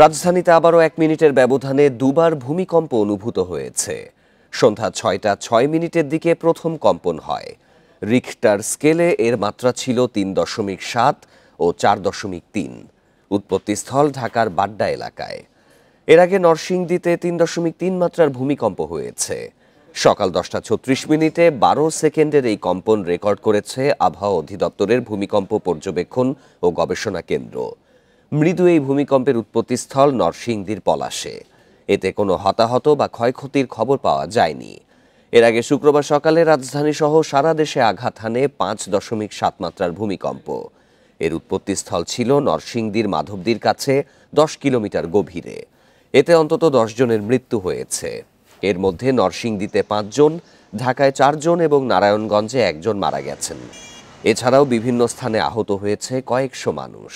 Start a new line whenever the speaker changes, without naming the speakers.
রাজধানীতে আবারও 1 মিনিটের ব্যবধানে দুবার ভূমিকম্প অনুভূত হয়েছে। সন্ধ্যা 6টা 6 মিনিটের দিকে প্রথম কম্পন হয়। রিখটার স্কেলে এর মাত্রা ছিল 3.7 ও 4.3। উৎপত্তিস্থল ঢাকার বাড্ডা এলাকায়। এর আগে নরসিংদীতে 3.3 মাত্রার ভূমিকম্প হয়েছে। সকাল 10টা 36 মিনিটে 12 সেকেন্ডের এই কম্পন রেকর্ড করেছে আবহাওয়া অধিদপ্তরের ভূমিকম্প পর্যবেক্ষণ ও গবেষণা কেন্দ্র। মৃদু এই ভূমিকম্পের উৎপত্তিস্থল নরসিংদীর পলাশে। এতে কোনো হতাহত বা ক্ষয়ক্ষতির খবর পাওয়া যায়নি। এর আগে শুক্রবার সকালে রাজধানী সহ সারা দেশে আঘাত হানে 5.7 মাত্রার ভূমিকম্প। এর উৎপত্তিস্থল ছিল নরসিংদীর মাধবদীর কাছে 10 কিলোমিটার গভীরে। এতে অন্তত 10 জনের মৃত্যু হয়েছে। এর মধ্যে নরসিংদীতে 5 জন, ঢাকায় 4 জন এবং নারায়ণগঞ্জে 1 জন মারা গেছেন। এছাড়াও বিভিন্ন স্থানে আহত হয়েছে কয়েকশো মানুষ।